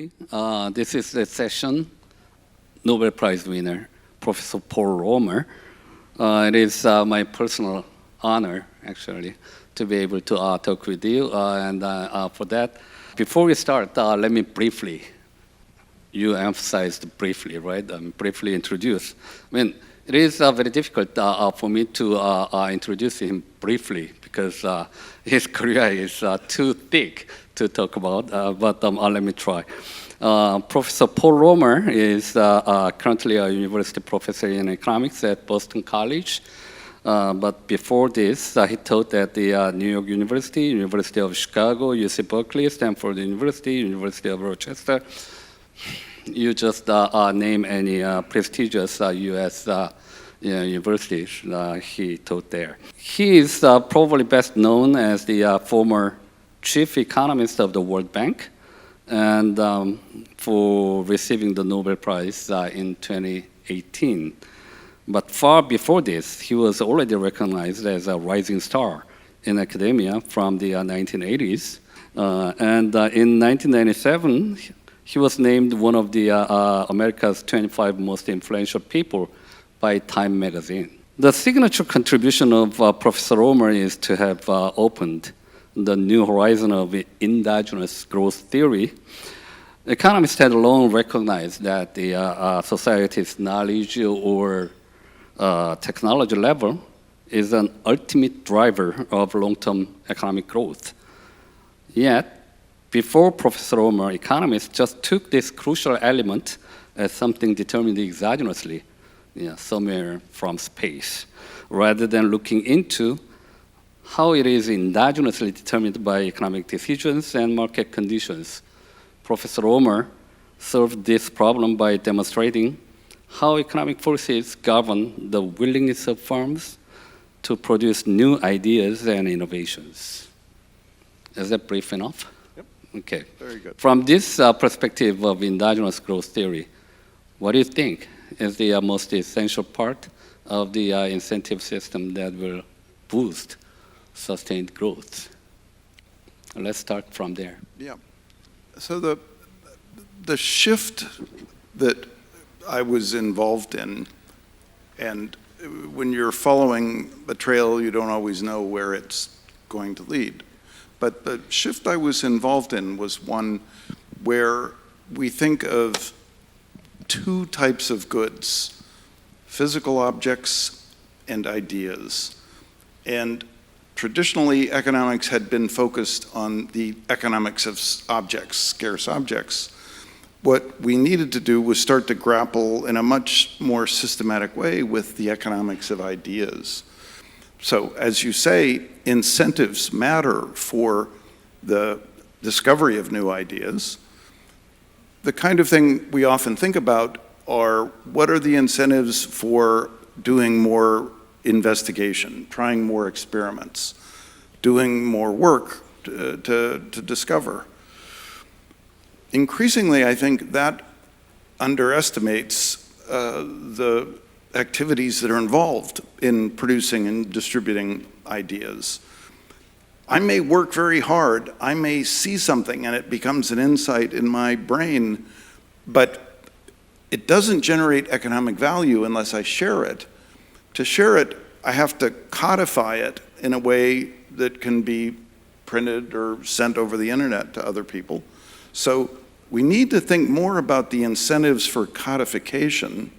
everybody. This is the session, Nobel Prize winner, Professor Paul Romer. It is my personal honor, actually, to be able to talk with you. And for that, before we start, let me briefly, you emphasized briefly, right? Briefly introduce. I mean, it is very difficult for me to introduce him briefly because his career is too thick to talk about, but let me try. Professor Paul Romer is currently a university professor in economics at Boston College. But before this, he taught at the New York University, University of Chicago, UC Berkeley, Stanford University, University of Rochester. You just name any prestigious U.S. universities he taught there. He is probably best known as the former chief economist of the World Bank, and for receiving the Nobel Prize in 2018. But far before this, he was already recognized as a rising star in academia from the 1980s. And in 1997, he was named one of the America's 25 most influential people by Time magazine. The signature contribution of Professor Romer is to have opened the new horizon of endogenous growth theory. Economists had long recognized that the society's knowledge or technology level is an ultimate driver of long-term economic growth. Yet, before Professor Romer, economists just took this crucial element as something determined exogenously, somewhere from space, rather than looking into how it is endogenously determined by economic decisions and market conditions. Professor Romer solved this problem by demonstrating how economic forces govern the willingness of firms to produce new ideas and innovations. Is that brief enough? Yep. Okay. Very good. From this perspective of endogenous growth theory, what do you think is the most essential part of the incentive system that will boost sustained growth? Let's start from there. Yeah. So the shift that I was involved in, and when you're following a trail, you don't always know where it's going to lead. But the shift I was involved in was one where we think of two types of goods, physical objects and ideas. And traditionally, economics had been focused on the economics of objects, scarce objects. What we needed to do was start to grapple in a much more systematic way with the economics of ideas. So, as you say, incentives matter for the discovery of new ideas. The kind of thing we often think about are what are the incentives for doing more investigation, trying more experiments, doing more work to discover. Increasingly, I think that underestimates the activities that are involved in producing and distributing ideas. I may work very hard, I may see something and it becomes an insight in my brain, but it doesn't generate economic value unless I share it. To share it, I have to codify it in a way that can be printed or sent over the internet to other people. So we need to think more about the incentives for codification,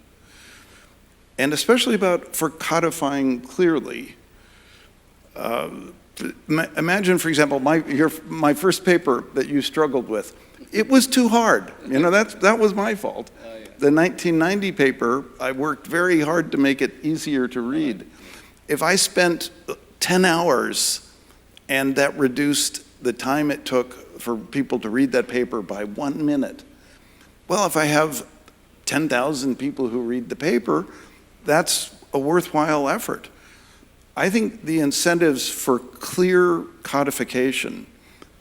and especially for codifying clearly. Imagine, for example, my first paper that you struggled with. It was too hard. That was my fault. The 1990 paper, I worked very hard to make it easier to read. If I spent 10 hours and that reduced the time it took for people to read that paper by 1 minute, well, if I have 10,000 people who read the paper, that's a worthwhile effort. I think the incentives for clear codification,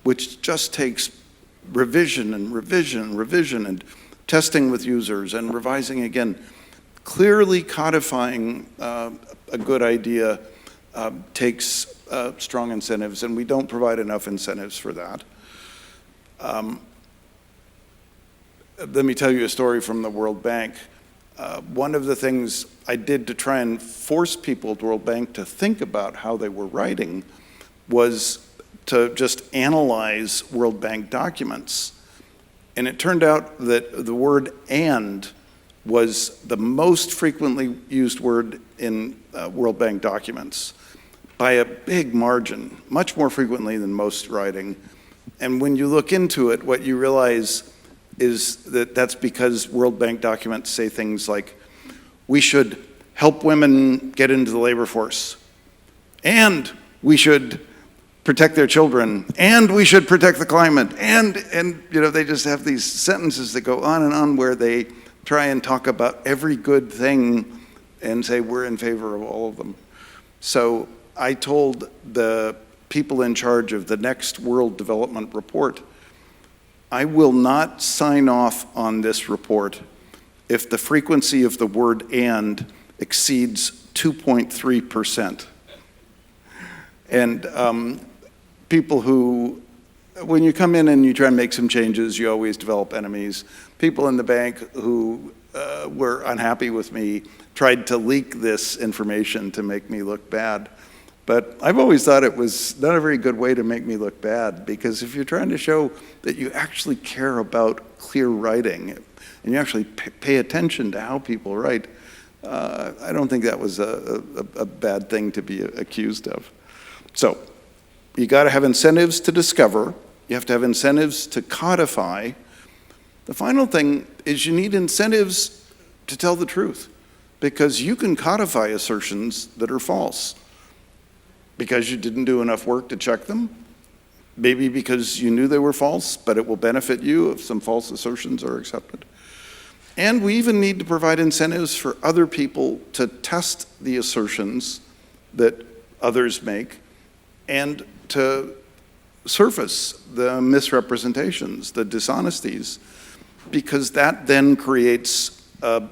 which just takes revision and revision and revision and testing with users and revising again, clearly codifying a good idea takes strong incentives, and we don't provide enough incentives for that. let me tell you a story from the World Bank. One of the things I did to try and force people at the World Bank to think about how they were writing was to just analyze World Bank documents. And it turned out that the word "and" was the most frequently used word in World Bank documents by a big margin, much more frequently than most writing. And when you look into it, what you realize is that that's because World Bank documents say things like, we should help women get into the labor force, and we should protect their children, and we should protect the climate, and they just have these sentences that go on and on where they try and talk about every good thing and say we're in favor of all of them. So I told the people in charge of the next World Development Report, I will not sign off on this report if the frequency of the word "and" exceeds 2.3%. And people who, when you come in and you try and make some changes, you always develop enemies. People in the bank who were unhappy with me tried to leak this information to make me look bad. But I've always thought it was not a very good way to make me look bad, because if you're trying to show that you actually care about clear writing and you actually pay attention to how people write, I don't think that was a bad thing to be accused of. So you got to have incentives to discover. You have to have incentives to codify. The final thing is you need incentives to tell the truth, because you can codify assertions that are false because you didn't do enough work to check them, maybe because you knew they were false, but it will benefit you if some false assertions are accepted. And we even need to provide incentives for other people to test the assertions that others make and to surface the misrepresentations, the dishonesties, because that then creates a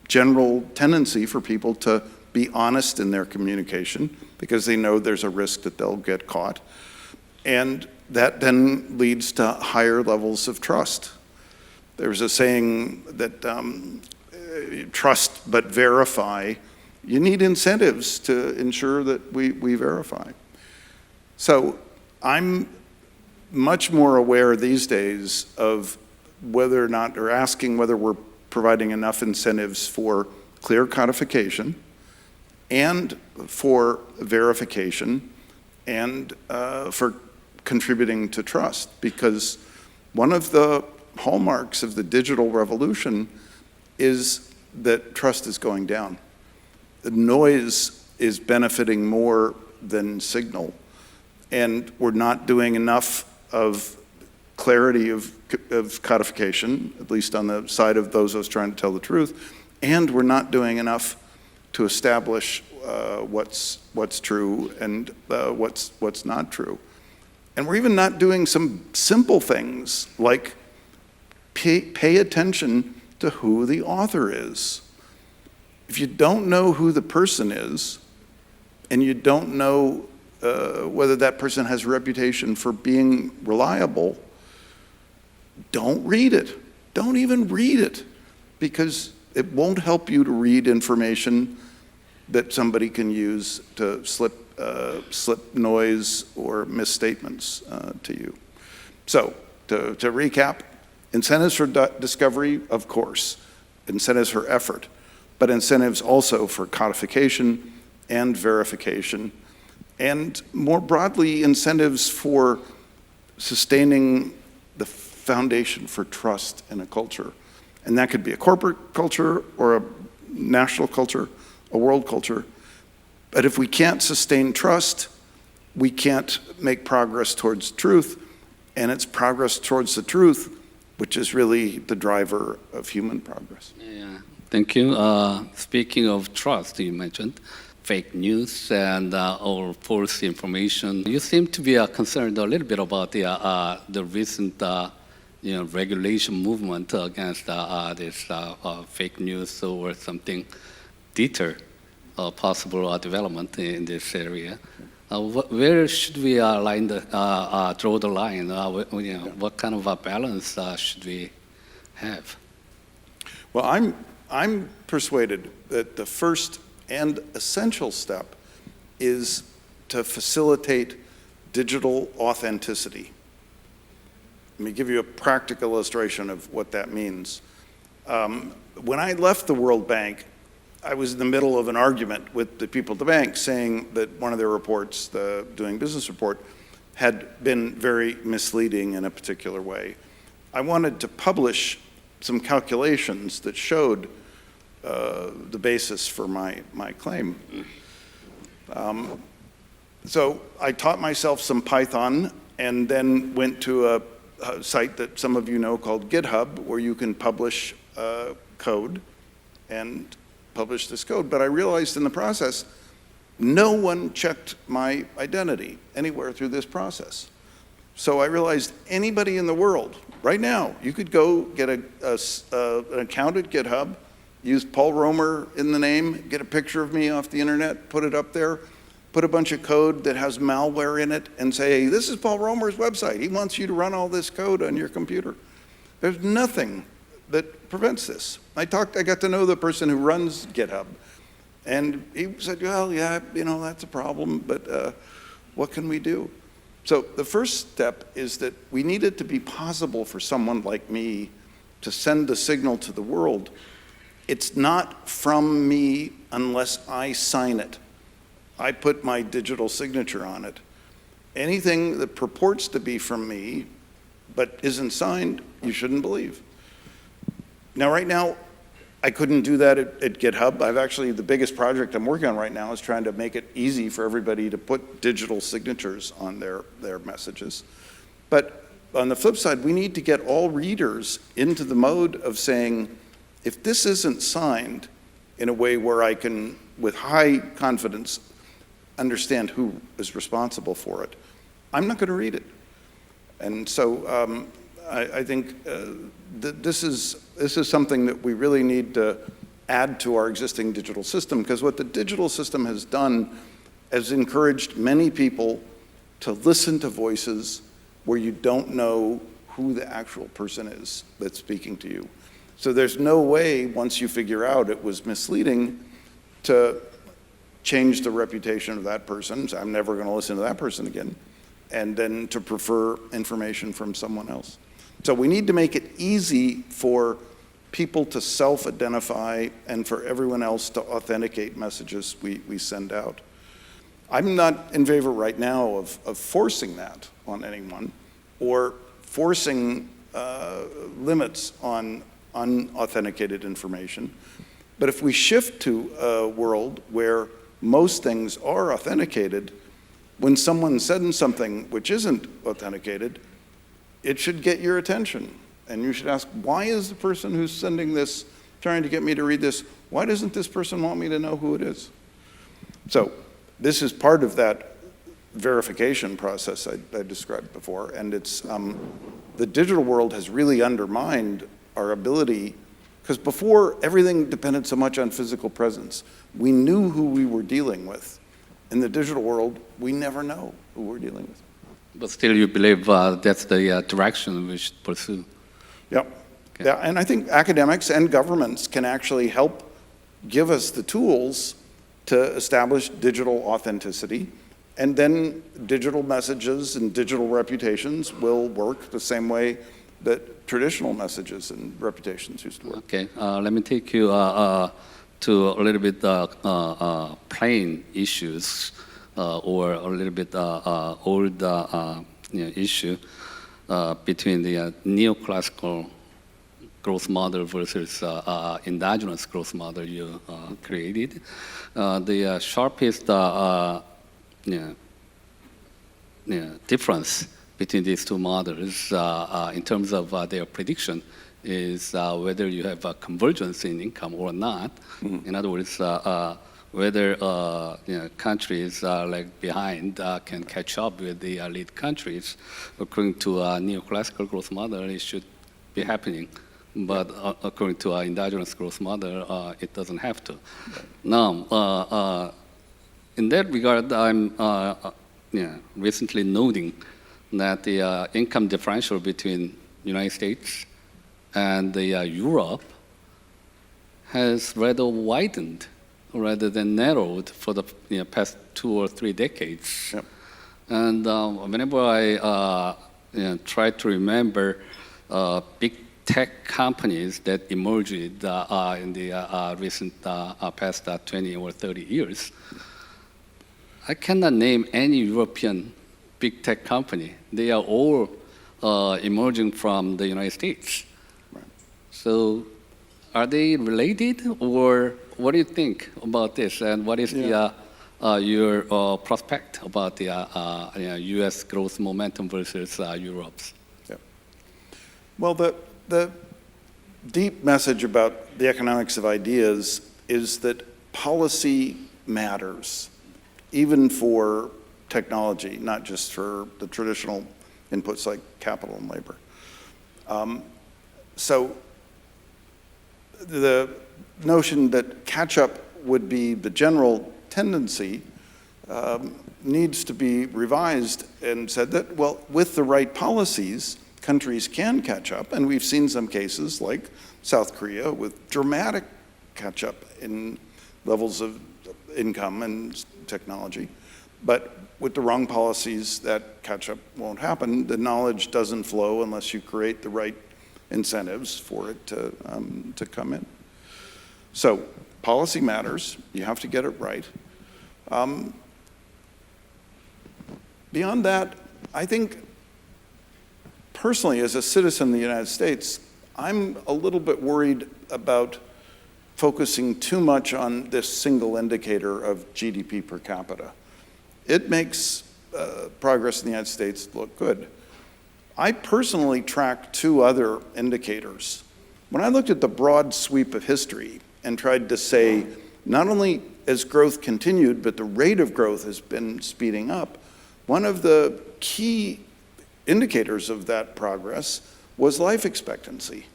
general tendency for people to be honest in their communication because they know there's a risk that they'll get caught. And that then leads to higher levels of trust. There's a saying that trust but verify. You need incentives to ensure that we verify. So I'm much more aware these days of whether or not, or asking whether we're providing enough incentives for clear codification and for verification and for contributing to trust. Because one of the hallmarks of the digital revolution is that trust is going down. The noise is benefiting more than signal. And we're not doing enough of clarity of codification, at least on the side of those of us trying to tell the truth, and we're not doing enough to establish what's true and what's not true. And we're even not doing some simple things like pay attention to who the author is. If you don't know who the person is, and you don't know whether that person has a reputation for being reliable, don't read it. Don't even read it, because it won't help you to read information that somebody can use to slip noise or misstatements to you. So to recap, incentives for discovery, of course, incentives for effort, but incentives also for codification and verification, and more broadly, incentives for sustaining the foundation for trust in a culture. And that could be a corporate culture or a national culture, a world culture. But if we can't sustain trust, we can't make progress towards truth, and it's progress towards the truth which is really the driver of human progress. Yeah, thank you. Speaking of trust, you mentioned fake news and or false information. You seem to be concerned a little bit about the recent regulation movement against this fake news or something, deter possible development in this area. Where should we draw the line? What kind of a balance should we have? Well, I'm persuaded that the first and essential step is to facilitate digital authenticity. Let me give you a practical illustration of what that means. When I left the World Bank, I was in the middle of an argument with the people at the bank saying that one of their reports, the Doing Business report, had been very misleading in a particular way. I wanted to publish some calculations that showed the basis for my claim. So I taught myself some Python and then went to a site that some of you know called GitHub, where you can publish code and publish this code. But I realized in the process, no one checked my identity anywhere through this process. So I realized anybody in the world, right now, you could go get an account at GitHub, use Paul Romer in the name, get a picture of me off the internet, put it up there, put a bunch of code that has malware in it, and say, hey, this is Paul Romer's website. He wants you to run all this code on your computer. There's nothing that prevents this. I got to know the person who runs GitHub, and he said, well, yeah, that's a problem, but what can we do? So the first step is that we need it to be possible for someone like me to send a signal to the world. It's not from me unless I sign it. I put my digital signature on it. Anything that purports to be from me but isn't signed, you shouldn't believe. Now, right now, I couldn't do that at GitHub. The biggest project I'm working on right now is trying to make it easy for everybody to put digital signatures on their messages. But on the flip side, we need to get all readers into the mode of saying, if this isn't signed in a way where I can, with high confidence, understand who is responsible for it, I'm not going to read it. And so I think that this is something that we really need to add to our existing digital system, because what the digital system has done has encouraged many people to listen to voices where you don't know who the actual person is that's speaking to you. So there's no way, once you figure out it was misleading, to change the reputation of that person. So I'm never going to listen to that person again. And then to prefer information from someone else. So we need to make it easy for people to self-identify and for everyone else to authenticate messages we send out. I'm not in favor right now of forcing that on anyone or forcing limits on unauthenticated information. But if we shift to a world where most things are authenticated, when someone sends something which isn't authenticated, it should get your attention. And you should ask, why is the person who's sending this trying to get me to read this, why doesn't this person want me to know who it is? So this is part of that verification process I described before. And it's the digital world has really undermined our ability, because before everything depended so much on physical presence. We knew who we were dealing with. In the digital world, we never know who we're dealing with. But still you believe that's the direction we should pursue? Yep. Okay. Yeah, and I think academics and governments can actually help give us the tools to establish digital authenticity, and then digital messages and digital reputations will work the same way that traditional messages and reputations used to work. Okay, let me take you to a little bit plain issues or a little bit old issue between the neoclassical growth model versus endogenous growth model you created. The sharpest difference between these two models in terms of their prediction is whether you have a convergence in income or not. Mm-hmm. In other words, whether countries like behind can catch up with the lead countries. According to a neoclassical growth model, it should be happening. But according to our endogenous growth model, it doesn't have to. Now, in that regard, I'm recently noting that the income differential between United States and Europe has rather widened rather than narrowed for the past 2 or 3 decades. Yep. And whenever I try to remember big tech companies that emerged in the recent past 20 or 30 years, I cannot name any European big tech company. They are all emerging from the United States. Right. So are they related, or what do you think about this? And what is your prospect about the U.S. growth momentum versus Europe's? Yeah. Well, the deep message about the economics of ideas is that policy matters, even for technology, not just for the traditional inputs like capital and labor. So the notion that catch-up would be the general tendency needs to be revised and said that, well, with the right policies, countries can catch up, and we've seen some cases like South Korea with dramatic catch-up in levels of income and technology. But with the wrong policies, that catch-up won't happen. The knowledge doesn't flow unless you create the right incentives for it to come in. So policy matters. You have to get it right. Beyond that, I think personally, as a citizen of the United States, I'm a little bit worried about focusing too much on this single indicator of GDP per capita. It makes progress in the United States look good. I personally track 2 other indicators. When I looked at the broad sweep of history and tried to say, not only has growth continued, but the rate of growth has been speeding up, one of the key indicators of that progress was life expectancy.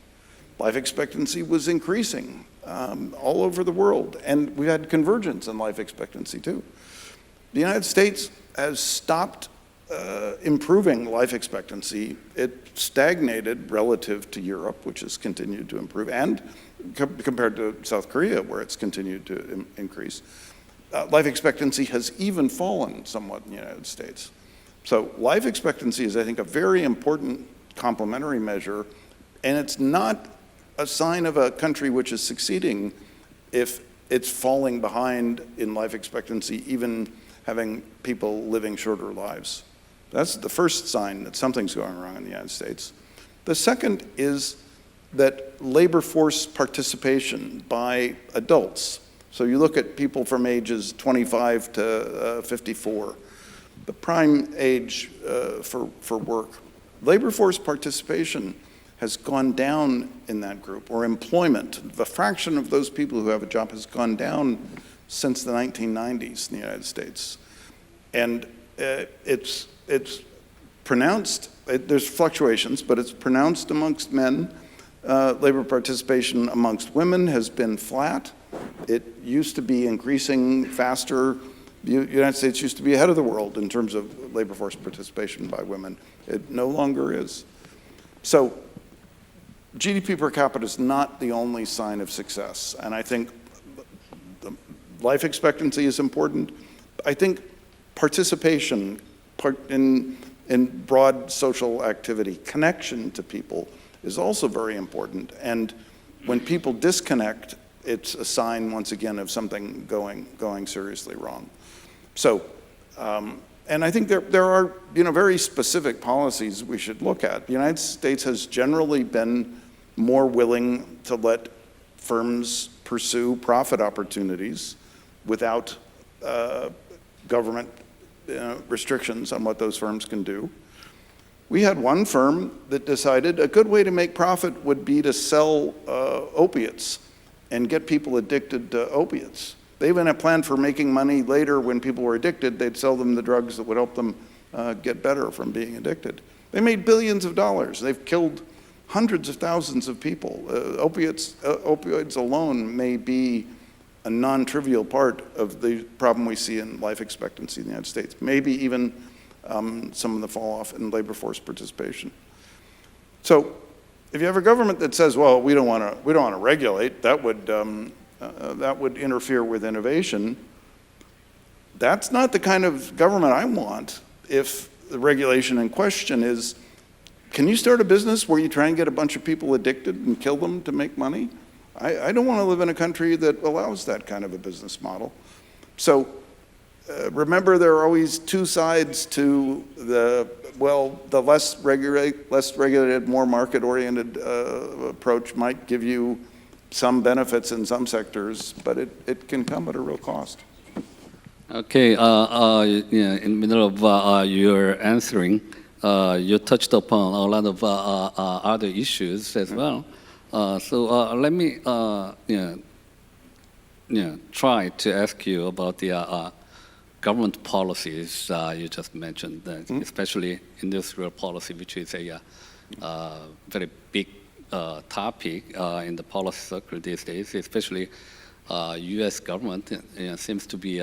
Life expectancy was increasing all over the world, and we had convergence in life expectancy too. The United States has stopped improving life expectancy. It stagnated relative to Europe, which has continued to improve, and compared to South Korea, where it's continued to increase. Life expectancy has even fallen somewhat in the United States. So life expectancy is, I think, a very important complementary measure, and it's not a sign of a country which is succeeding if it's falling behind in life expectancy, even having people living shorter lives. That's the first sign that something's going wrong in the United States. The second is that labor force participation by adults. So you look at people from ages 25 to 54, the prime age for work. Labor force participation has gone down in that group, or employment. The fraction of those people who have a job has gone down since the 1990s in the United States. And it's pronounced, there's fluctuations, but it's pronounced amongst men. Labor participation amongst women has been flat. It used to be increasing faster. The United States used to be ahead of the world in terms of labor force participation by women. It no longer is. So GDP per capita is not the only sign of success. And I think the life expectancy is important. I think participation in broad social activity, connection to people, is also very important. And when people disconnect, it's a sign, once again, of something going seriously wrong. So, and I think there are very specific policies we should look at. The United States has generally been more willing to let firms pursue profit opportunities without government restrictions on what those firms can do. We had one firm that decided a good way to make profit would be to sell opiates and get people addicted to opiates. They even had planned for making money later when people were addicted. They'd sell them the drugs that would help them get better from being addicted. They made billions of dollars. They've killed hundreds of thousands of people. Opioids alone may be a non-trivial part of the problem we see in life expectancy in the United States, maybe even some of the fall off in labor force participation. So if you have a government that says, well, we don't want to regulate, that would interfere with innovation, that's not the kind of government I want if the regulation in question is, can you start a business where you try and get a bunch of people addicted and kill them to make money? I don't want to live in a country that allows that kind of a business model. So remember, there are always two sides to the less regulated, more market-oriented approach might give you some benefits in some sectors, but it can come at a real cost. Okay, in the middle of your answering, you touched upon a lot of other issues as well. So let me try to ask you about the government policies you just mentioned, especially industrial policy, which is a very big topic in the policy circle these days, especially U.S. government seems to be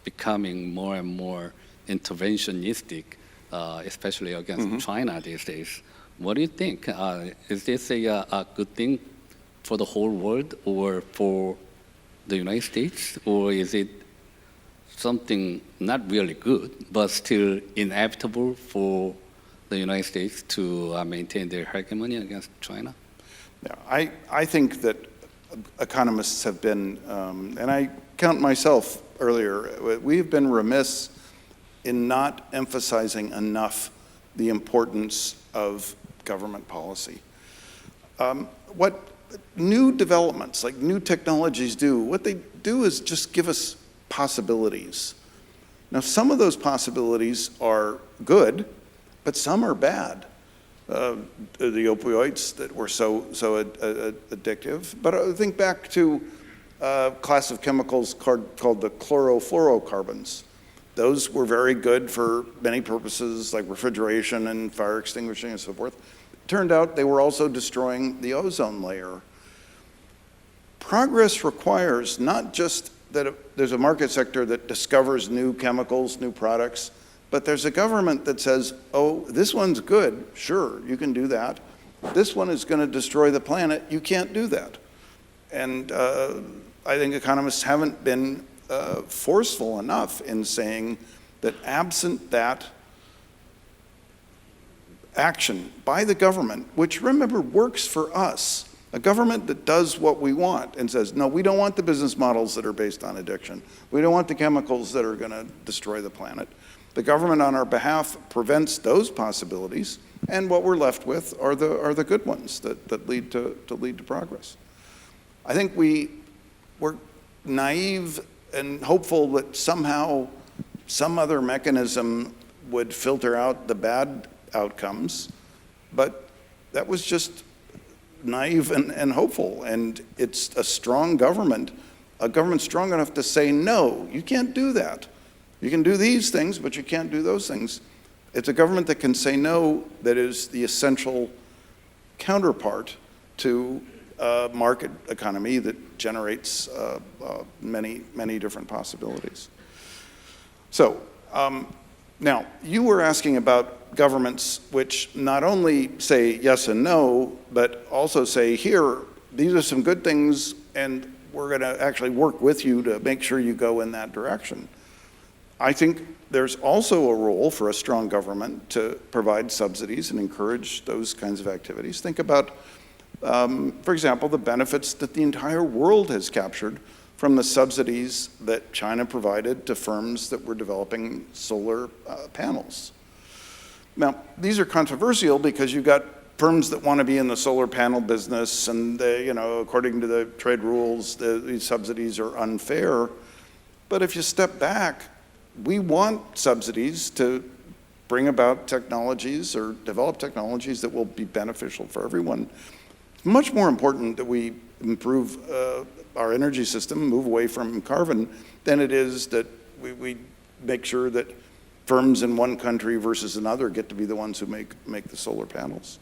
becoming more and more interventionistic, especially against China these days. What do you think? Is this a good thing for the whole world or for the United States? Or is it something not really good, but still inevitable for the United States to maintain their hegemony against China? Yeah, I think that economists have been, and I count myself earlier, we've been remiss in not emphasizing enough the importance of government policy. What new developments, like new technologies do, what they do is just give us possibilities. Now, some of those possibilities are good, but some are bad. The opioids that were so addictive. But I think back to a class of chemicals called the chlorofluorocarbons. Those were very good for many purposes, like refrigeration and fire extinguishing and so forth. It turned out they were also destroying the ozone layer. Progress requires not just that there's a market sector that discovers new chemicals, new products, but there's a government that says, oh, this one's good, sure, you can do that. This one is going to destroy the planet, you can't do that. And I think economists haven't been forceful enough in saying that absent that action by the government, which remember works for us, a government that does what we want and says, no, we don't want the business models that are based on addiction. We don't want the chemicals that are going to destroy the planet. The government on our behalf prevents those possibilities, and what we're left with are the good ones that lead to progress. I think we're naive and hopeful that somehow some other mechanism would filter out the bad outcomes, but that was just naive and hopeful. And it's a strong government, a government strong enough to say, no, you can't do that. You can do these things, but you can't do those things. It's a government that can say no that is the essential counterpart to a market economy that generates many different possibilities. So now, you were asking about governments which not only say yes and no, but also say, here, these are some good things, and we're going to actually work with you to make sure you go in that direction. I think there's also a role for a strong government to provide subsidies and encourage those kinds of activities. Think about, for example, the benefits that the entire world has captured from the subsidies that China provided to firms that were developing solar panels. Now, these are controversial because you've got firms that want to be in the solar panel business, and they, according to the trade rules, these subsidies are unfair. But if you step back, we want subsidies to bring about technologies or develop technologies that will be beneficial for everyone. It's much more important that we improve our energy system, move away from carbon, than it is that we make sure that firms in one country versus another get to be the ones who make the solar panels.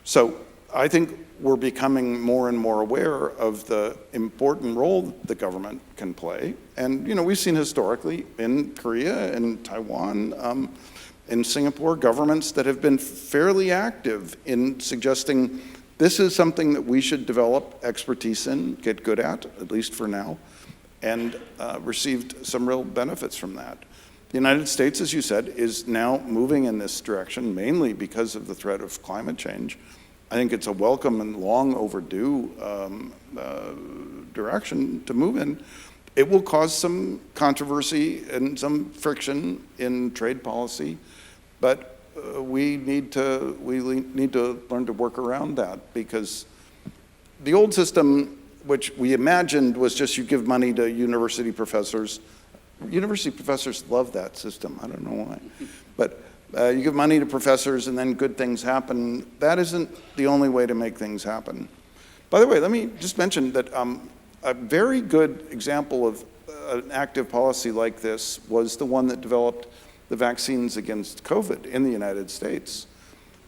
So I think we're becoming more and more aware of the important role the government can play. And, we've seen historically in Korea and Taiwan, in Singapore, governments that have been fairly active in suggesting this is something that we should develop expertise in, get good at least for now, and received some real benefits from that. The United States, as you said, is now moving in this direction, mainly because of the threat of climate change. I think it's a welcome and long overdue direction to move in. It will cause some controversy and some friction in trade policy, but we need to learn to work around that, because the old system, which we imagined was just you give money to university professors. University professors love that system. I don't know why. But you give money to professors and then good things happen. That isn't the only way to make things happen. By the way, let me just mention that a very good example of an active policy like this was the one that developed the vaccines against COVID in the United States.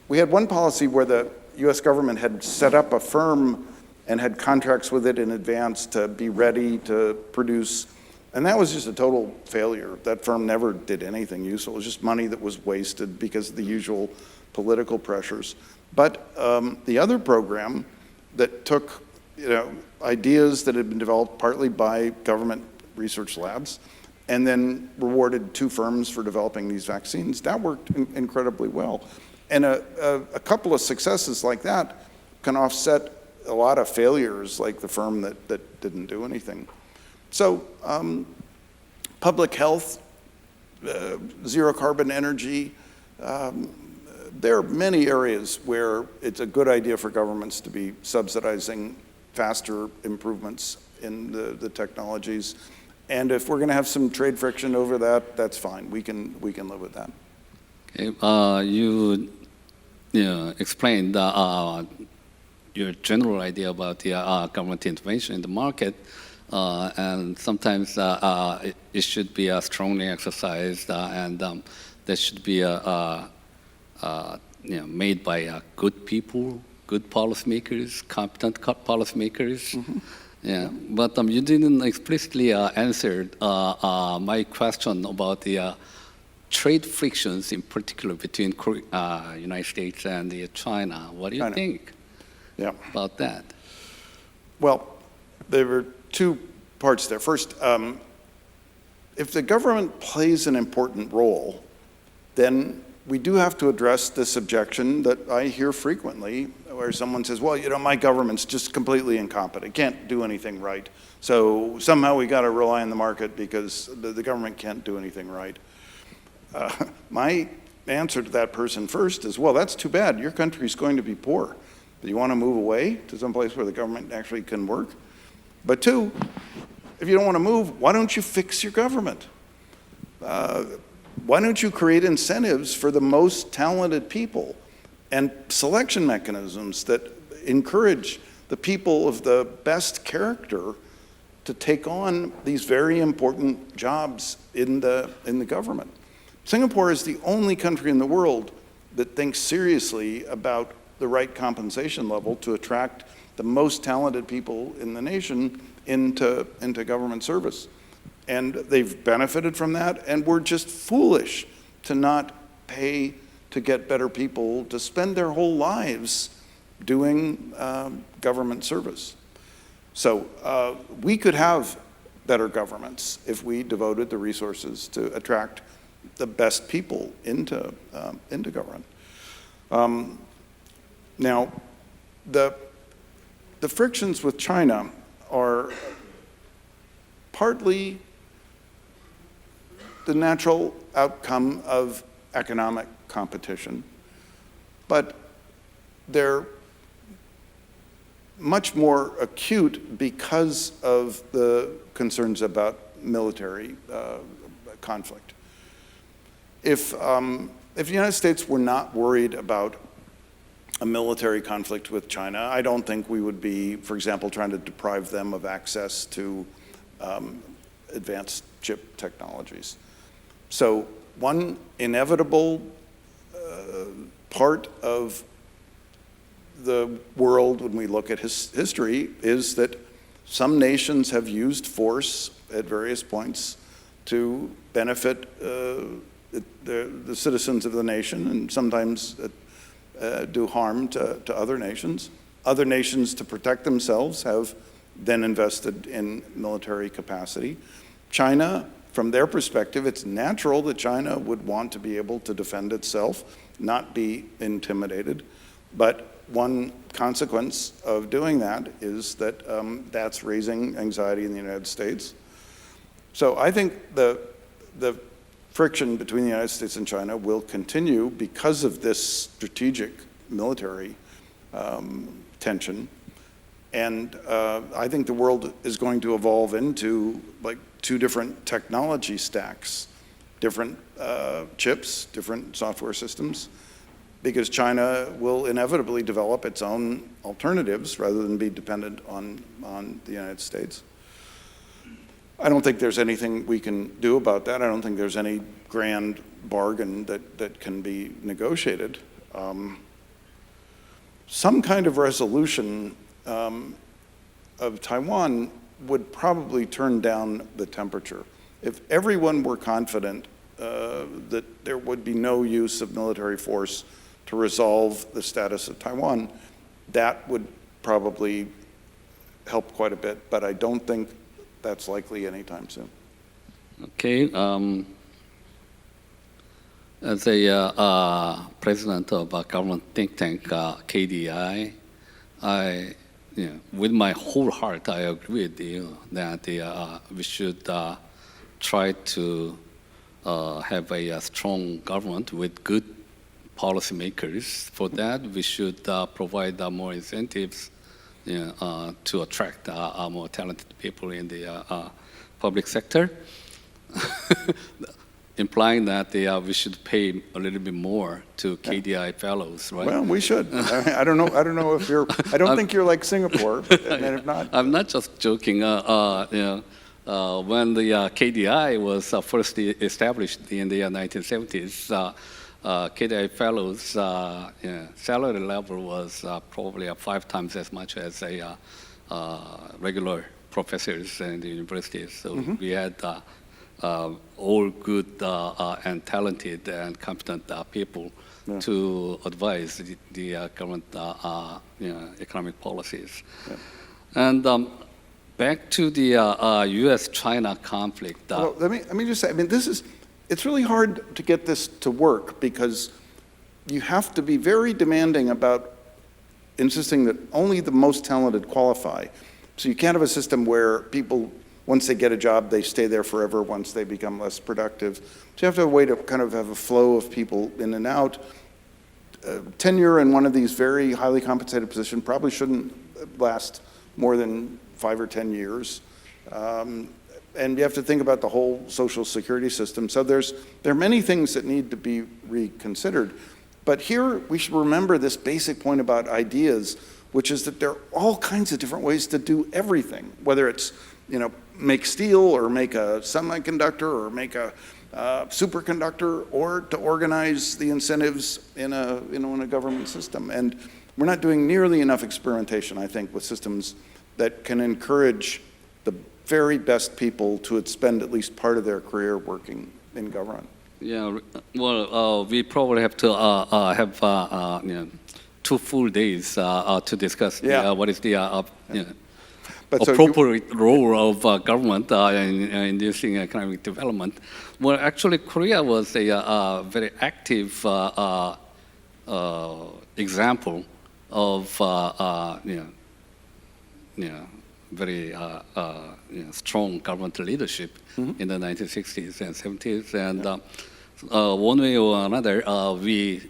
We had one policy where the US government had set up a firm and had contracts with it in advance to be ready to produce. And that was just a total failure. That firm never did anything useful. It was just money that was wasted because of the usual political pressures. But the other program that took ideas that had been developed partly by government research labs and then rewarded 2 firms for developing these vaccines, that worked incredibly well. And a couple of successes like that can offset a lot of failures, like the firm that didn't do anything. So public health, zero carbon energy, there are many areas where it's a good idea for governments to be subsidizing faster improvements in the technologies. And if we're going to have some trade friction over that, that's fine. We can live with that. Okay. You explained your general idea about the government intervention in the market. And sometimes it should be strongly exercised, and that should be made by good people, good policymakers, competent policymakers. Mm-hmm. Yeah, but you didn't explicitly answer my question about the trade frictions, in particular between United States and China. What do you think about that? Well, there were 2 parts there. First, if the government plays an important role, then we do have to address this objection that I hear frequently, where someone says, well, my government's just completely incompetent, can't do anything right. So somehow we got to rely on the market because the government can't do anything right. My answer to that person first is, well, that's too bad. Your country's going to be poor. Do you want to move away to some place where the government actually can work? But 2, if you don't want to move, why don't you fix your government? Why don't you create incentives for the most talented people and selection mechanisms that encourage the people of the best character to take on these very important jobs in the government? Singapore is the only country in the world that thinks seriously about the right compensation level to attract the most talented people in the nation into government service. And they've benefited from that, and we're just foolish to not pay to get better people to spend their whole lives doing government service. So we could have better governments if we devoted the resources to attract the best people into government. Now, the frictions with China are partly the natural outcome of economic competition, but they're much more acute because of the concerns about military conflict. If the United States were not worried about a military conflict with China, I don't think we would be, for example, trying to deprive them of access to advanced chip technologies. So one inevitable part of the world when we look at history is that some nations have used force at various points to benefit the citizens of the nation, and sometimes do harm to other nations. Other nations, to protect themselves, have then invested in military capacity. China, from their perspective, it's natural that China would want to be able to defend itself, not be intimidated. But one consequence of doing that is that that's raising anxiety in the United States. So I think the friction between the United States and China will continue because of this strategic military tension. And I think the world is going to evolve into like two different technology stacks, different chips, different software systems, because China will inevitably develop its own alternatives rather than be dependent on the United States. I don't think there's anything we can do about that. I don't think there's any grand bargain that can be negotiated. Some kind of resolution of Taiwan would probably turn down the temperature. If everyone were confident that there would be no use of military force to resolve the status of Taiwan, that would probably help quite a bit, but I don't think that's likely anytime soon. Okay. As a president of a government think tank, KDI, with my whole heart, I agree with you that we should try to have a strong government with good policymakers. For that, we should provide more incentives to attract more talented people in the public sector, implying that we should pay a little bit more to KDI fellows, right? Well, we should. I don't know if you're. I don't think you're like Singapore, and if not, I'm not just joking. When the KDI was first established in the 1970s. KDI fellows' salary level was probably 5 times as much as a regular professors in the universities. So we had all good and talented and competent people to advise the government economic policies. And back to the U.S.-China conflict. Well, let me just say, I mean, it's really hard to get this to work because you have to be very demanding about insisting that only the most talented qualify. So you can't have a system where people, once they get a job, they stay there forever once they become less productive. So you have to have a way to kind of have a flow of people in and out. Tenure in one of these very highly compensated positions probably shouldn't last more than 5 or 10 years. And you have to think about the whole social security system. So there are many things that need to be reconsidered. But here we should remember this basic point about ideas, which is that there are all kinds of different ways to do everything, whether it's make steel or make a semiconductor or make a superconductor, or to organize the incentives in a government system. And we're not doing nearly enough experimentation, I think, with systems that can encourage the very best people to spend at least part of their career working in government. Yeah, well, we probably have to have 2 full days to discuss what is the appropriate role of government in inducing economic development. Well, actually, Korea was a very active example of very strong government leadership in the 1960s and 70s. And one way or another, we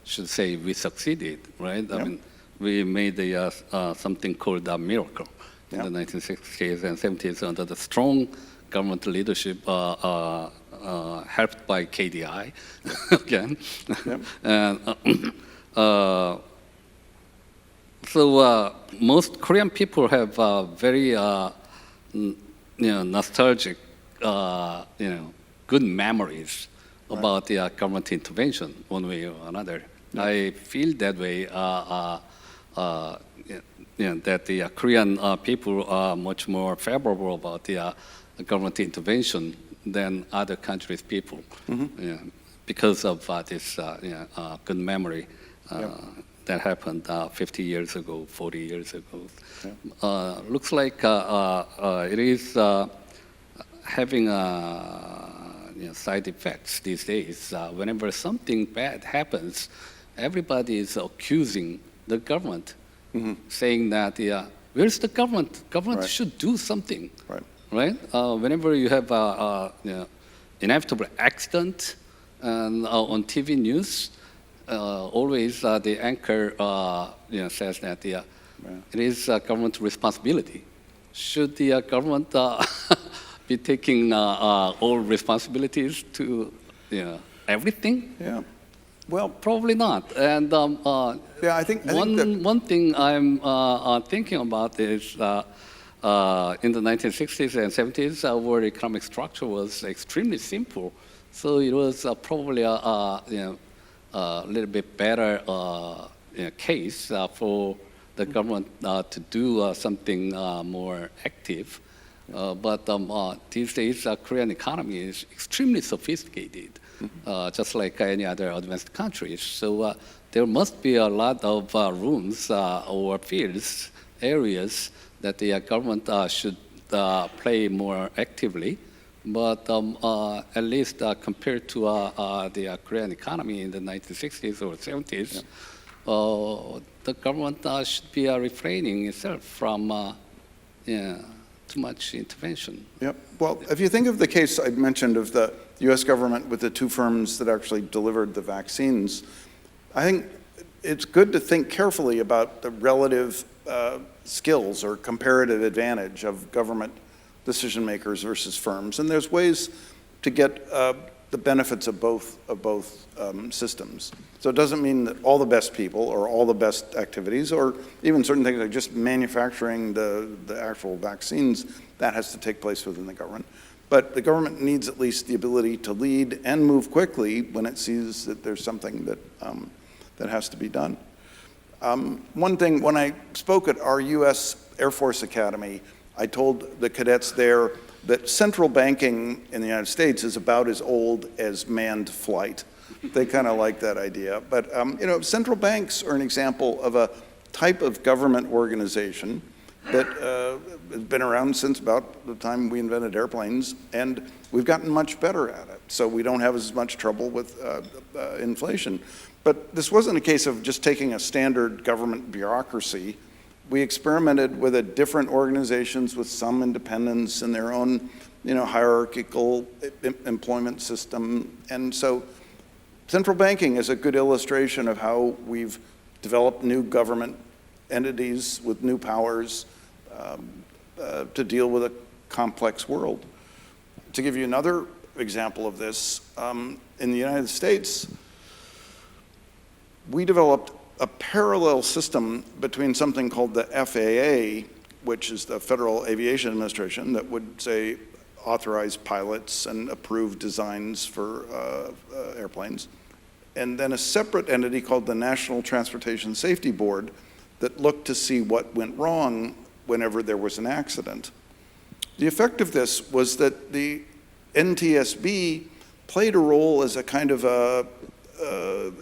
should say we succeeded, right? I mean, we made something called a miracle in the 1960s and 70s under the strong government leadership helped by KDI again. And so most Korean people have very nostalgic, good memories about the government intervention one way or another. I feel that way. That the Korean people are much more favorable about the government intervention than other countries' people, yeah, because of this good memory that happened 50 years ago, 40 years ago. Looks like it is having side effects these days. Whenever something bad happens, everybody is accusing the government, saying that, where's the government? Government should do something, right? Whenever you have inevitable accident and on TV news, always the anchor says that it is government responsibility. Should the government be taking all responsibilities to everything? Yeah. Well, probably not. And I think one thing I'm thinking about is in the 1960s and 70s, our economic structure was extremely simple. So it was probably a little bit better case for the government to do something more active. But these days, Korean economy is extremely sophisticated, just like any other advanced countries. So there must be a lot of rooms or fields, areas that the government should play more actively. But at least compared to the Korean economy in the 1960s or 70s, the government should be refraining itself from too much intervention. Yep. Well, if you think of the case I mentioned of the U.S. government with the two firms that actually delivered the vaccines, I think it's good to think carefully about the relative skills or comparative advantage of government decision makers versus firms, and there's ways to get the benefits of both systems. So it doesn't mean that all the best people or all the best activities or even certain things like just manufacturing the actual vaccines, that has to take place within the government. But the government needs at least the ability to lead and move quickly when it sees that there's something that has to be done. One thing, when I spoke at our U.S. Air Force Academy, I told the cadets there that central banking in the United States is about as old as manned flight. They kind of like that idea. But central banks are an example of a type of government organization that has been around since about the time we invented airplanes, and we've gotten much better at it. So we don't have as much trouble with inflation. But this wasn't a case of just taking a standard government bureaucracy. We experimented with different organizations with some independence in their own, hierarchical employment system. And so central banking is a good illustration of how we've developed new government entities with new powers to deal with a complex world. To give you another example of this, in the United States, we developed a parallel system between something called the FAA, which is the Federal Aviation Administration, that would, say, authorize pilots and approve designs for airplanes, and then a separate entity called the National Transportation Safety Board that looked to see what went wrong whenever there was an accident. The effect of this was that the NTSB played a role as a kind of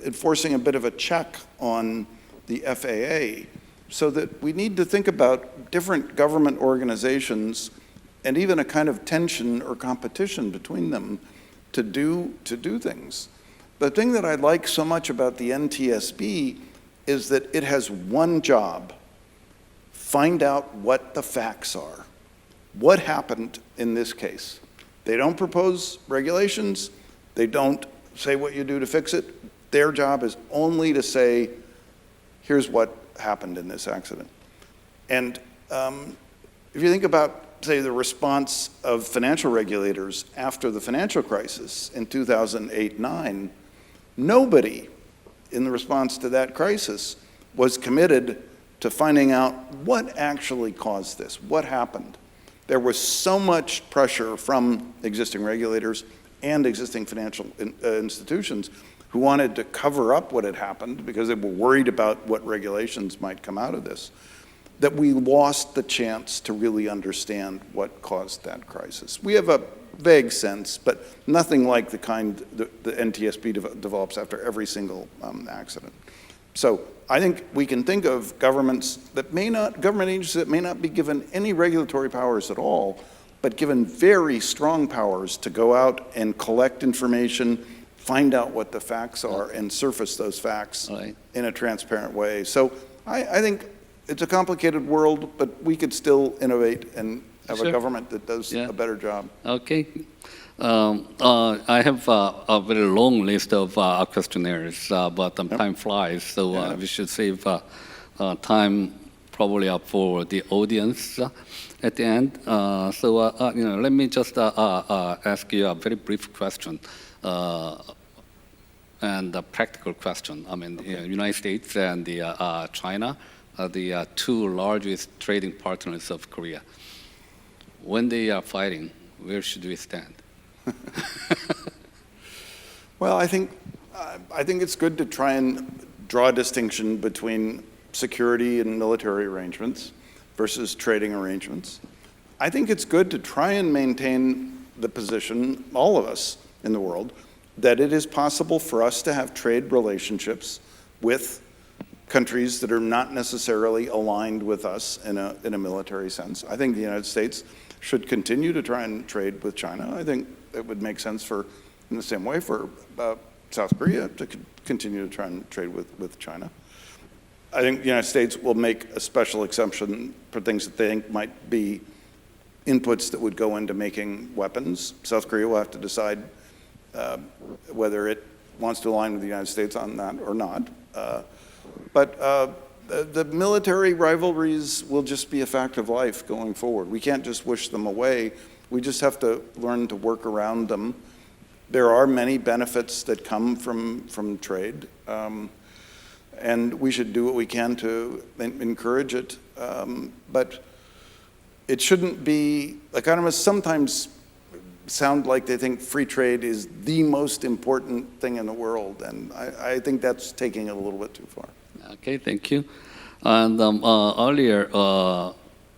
enforcing a bit of a check on the FAA, so that we need to think about different government organizations and even a kind of tension or competition between them to do things. The thing that I like so much about the NTSB is that it has one job: find out what the facts are. What happened in this case? They don't propose regulations. They don't say what you do to fix it. Their job is only to say, here's what happened in this accident. And if you think about, say, the response of financial regulators after the financial crisis in 2008-9, nobody in the response to that crisis was committed to finding out what actually caused this, what happened. There was so much pressure from existing regulators and existing financial institutions who wanted to cover up what had happened because they were worried about what regulations might come out of this. that we lost the chance to really understand what caused that crisis. We have a vague sense, but nothing like the kind the NTSB develops after every single accident. So I think we can think of government agencies that may not be given any regulatory powers at all, but given very strong powers to go out and collect information, find out what the facts are, and surface those facts in a transparent way. So I think it's a complicated world, but we could still innovate and have a government that does a better job. Okay. I have a very long list of questionnaires, but time flies, so we should save time probably up for the audience at the end. Let me just ask you a very brief question and a practical question. I mean, United States and China are the two largest trading partners of Korea. When they are fighting, where should we stand? Well, I think it's good to try and draw a distinction between security and military arrangements versus trading arrangements. I think it's good to try and maintain the position, all of us in the world, that it is possible for us to have trade relationships with countries that are not necessarily aligned with us in a military sense. I think the United States should continue to try and trade with China. I think it would make sense in the same way for South Korea to continue to try and trade with China. I think the United States will make a special exception for things that they think might be inputs that would go into making weapons. South Korea will have to decide whether it wants to align with the United States on that or not. But the military rivalries will just be a fact of life going forward. We can't just wish them away. We just have to learn to work around them. There are many benefits that come from trade, and we should do what we can to encourage it. But it shouldn't be, economists sometimes sound like they think free trade is the most important thing in the world, and I think that's taking it a little bit too far. Okay, thank you. And earlier,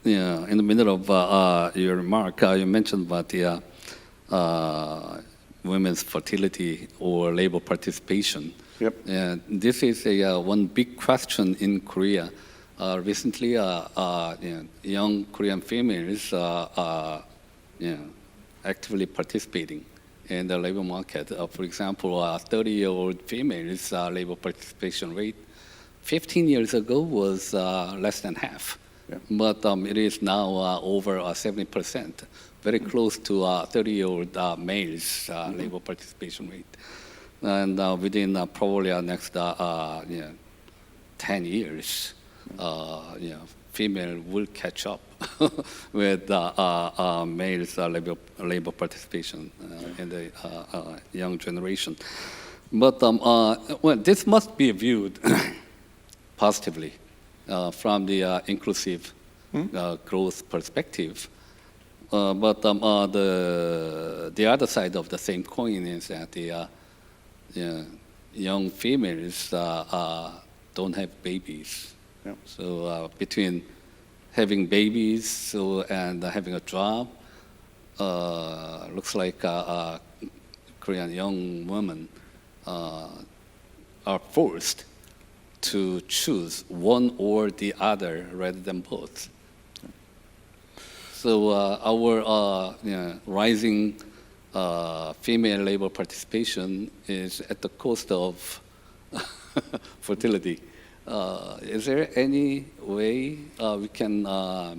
in the middle of your remark, you mentioned about the women's fertility or labor participation. Yep. And this is one big question in Korea. Recently, young Korean females are actively participating in the labor market. For example, 30-year-old females' labor participation rate 15 years ago was less than half, but it is now over 70%, very close to 30-year-old males' labor participation rate. And within probably the next 10 years, female will catch up with males' labor participation in the young generation. But this must be viewed positively from the inclusive growth perspective. But the other side of the same coin is that the young females don't have babies. Yep. So between having babies and having a job, looks like Korean young women are forced to choose one or the other rather than both. So our rising female labor participation is at the cost of fertility. Is there any way we can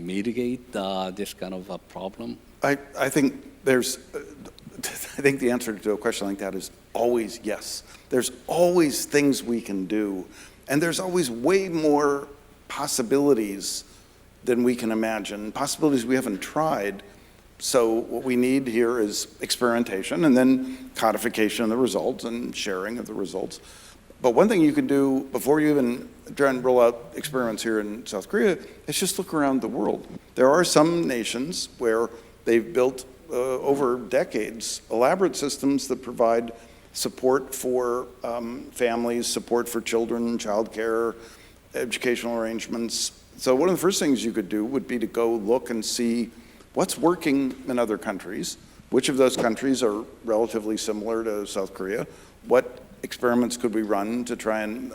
mitigate this kind of a problem? I think I think the answer to a question like that is always yes. There's always things we can do, and there's always way more possibilities than we can imagine, possibilities we haven't tried. So what we need here is experimentation and then codification of the results and sharing of the results. But one thing you can do before you even try and roll out experiments here in South Korea is just look around the world. There are some nations where they've built over decades elaborate systems that provide support for families, support for children, childcare, educational arrangements So one of the first things you could do would be to go look and see what's working in other countries, which of those countries are relatively similar to South Korea, what experiments could we run to try and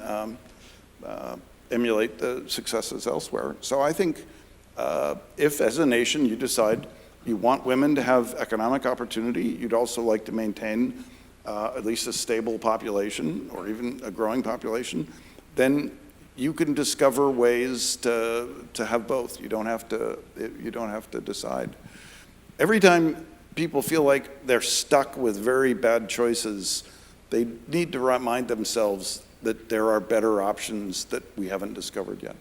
emulate the successes elsewhere. So I think if, as a nation, you decide you want women to have economic opportunity, you'd also like to maintain at least a stable population or even a growing population, then you can discover ways to have both. You don't have to decide. Every time people feel like they're stuck with very bad choices, they need to remind themselves that there are better options that we haven't discovered yet.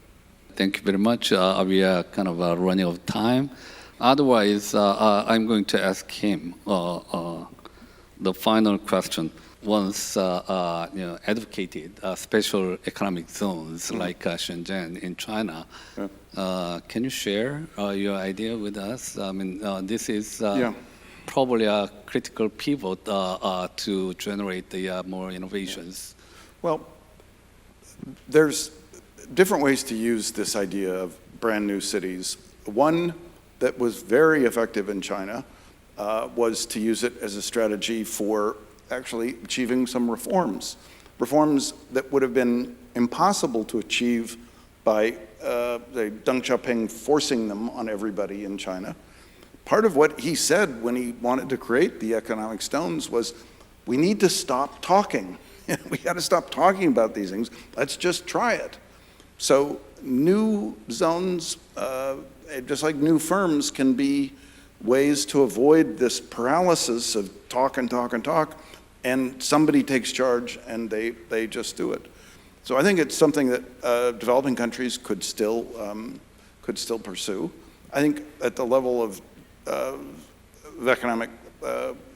Thank you very much. We are kind of running out of time. Otherwise, I'm going to ask him the final question. Once advocated special economic zones like Shenzhen in China. Yeah. Can you share your idea with us? I mean, this is probably a critical pivot to generate the more innovations. Well, there's different ways to use this idea of brand new cities. One that was very effective in China was to use it as a strategy for actually achieving some reforms that would have been impossible to achieve by Deng Xiaoping forcing them on everybody in China. Part of what he said when he wanted to create the economic zones was, we need to stop talking. We got to stop talking about these things. Let's just try it. So new zones, just like new firms, can be ways to avoid this paralysis of talk and talk and talk, and somebody takes charge and they just do it. So I think it's something that developing countries could still pursue. I think at the level of economic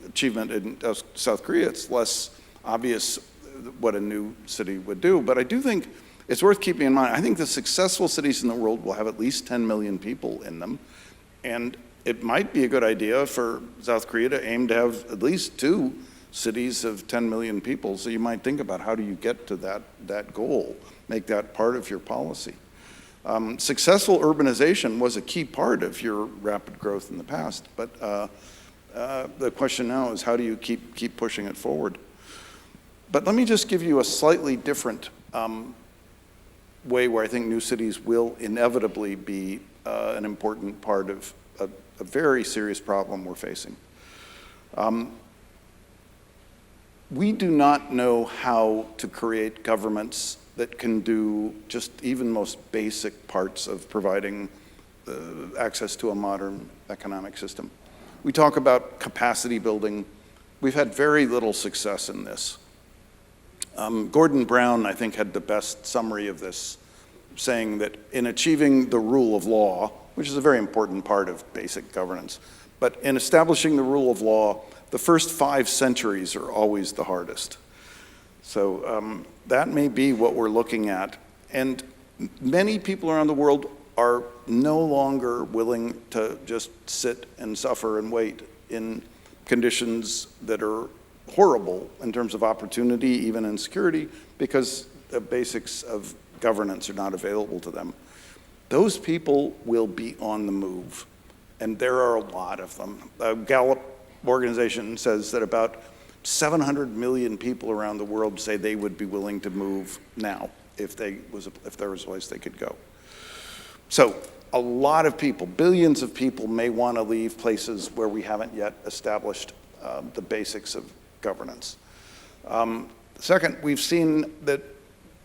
achievement in South Korea, it's less obvious what a new city would do. But I do think it's worth keeping in mind. I think the successful cities in the world will have at least 10 million people in them. And it might be a good idea for South Korea to aim to have at least 2 cities of 10 million people. So you might think about, how do you get to that goal? Make that part of your policy. Successful urbanization was a key part of your rapid growth in the past, but the question now is, how do you keep pushing it forward? But let me just give you a slightly different way where I think new cities will inevitably be an important part of a very serious problem we're facing. We do not know how to create governments that can do just even most basic parts of providing access to a modern economic system. We talk about capacity building. We've had very little success in this. Gordon Brown, I think, had the best summary of this, saying that in achieving the rule of law, which is a very important part of basic governance, but in establishing the rule of law, the first 5 centuries are always the hardest. So that may be what we're looking at. And many people around the world are no longer willing to just sit and suffer and wait in conditions that are horrible in terms of opportunity, even in security, because the basics of governance are not available to them. Those people will be on the move, and there are a lot of them. The Gallup organization says that about 700 million people around the world say they would be willing to move now if there was a place they could go. So a lot of people, billions of people, may want to leave places where we haven't yet established the basics of governance. Second, we've seen that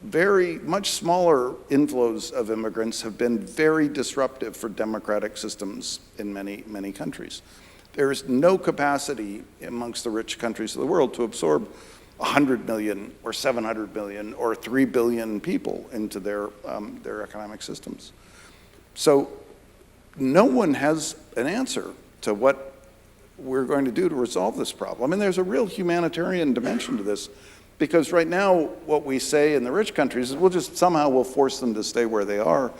very much smaller inflows of immigrants have been very disruptive for democratic systems in many, many countries. There is no capacity amongst the rich countries of the world to absorb 100 million or 700 million or 3 billion people into their economic systems. So no one has an answer to what we're going to do to resolve this problem. And there's a real humanitarian dimension to this, because right now what we say in the rich countries is we'll force them to stay where they are.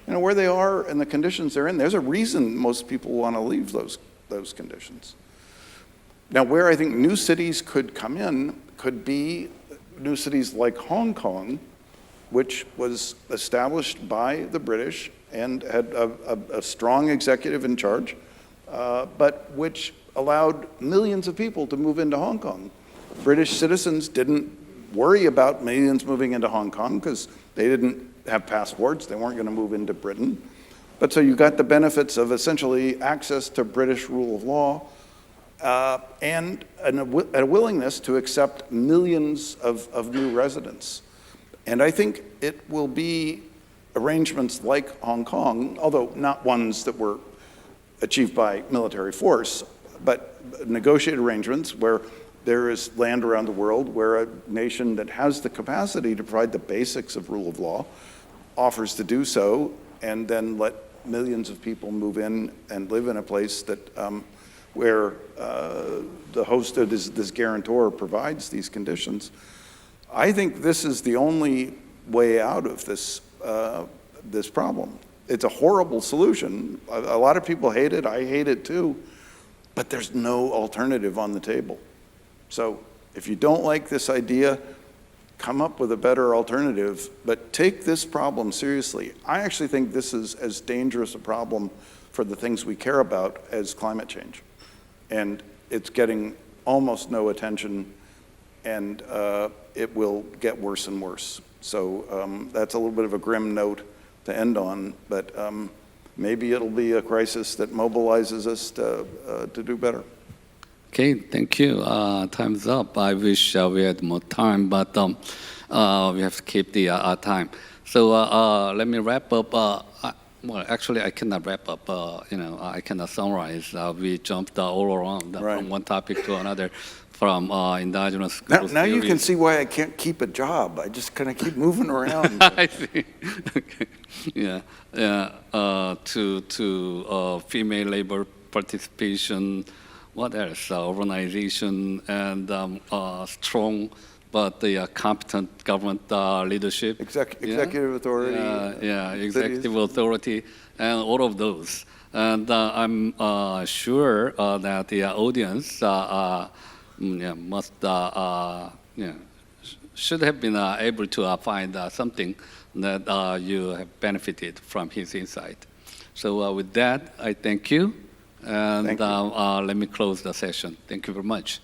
You know, where they are and the conditions they're in, there's a reason most people want to leave those conditions. Now, where I think new cities could come in could be new cities like Hong Kong, which was established by the British and had a strong executive in charge, but which allowed millions of people to move into Hong Kong. British citizens didn't worry about millions moving into Hong Kong because they didn't have passports. They weren't going to move into Britain. But so you got the benefits of essentially access to British rule of law and a willingness to accept millions of new residents. And I think it will be arrangements like Hong Kong, although not ones that were achieved by military force, but negotiated arrangements where there is land around the world where a nation that has the capacity to provide the basics of rule of law offers to do so, and then let millions of people move in and live in a place that where the host of this guarantor provides these conditions. I think this is the only way out of this this problem. It's a horrible solution. A lot of people hate it. I hate it too. But there's no alternative on the table. So if you don't like this idea, come up with a better alternative, but take this problem seriously. I actually think this is as dangerous a problem for the things we care about as climate change. And it's getting almost no attention, and it will get worse and worse. So that's a little bit of a grim note to end on, but maybe it'll be a crisis that mobilizes us to do better. Okay, thank you. Time's up. I wish we had more time, but we have to keep the time. So let me wrap up. Well, actually, I cannot wrap up. I cannot summarize. We jumped all around from one topic to another, from endogenous. Now you can see why I can't keep a job. I just kind of keep moving around. I see. Okay. Yeah. To female labor participation. What else? Urbanization and strong but the competent government leadership. Executive authority. Executive authority, and all of those. And I'm sure that the audience must should have been able to find something that you have benefited from his insight. So with that, I thank you. And let me close the session. Thank you very much.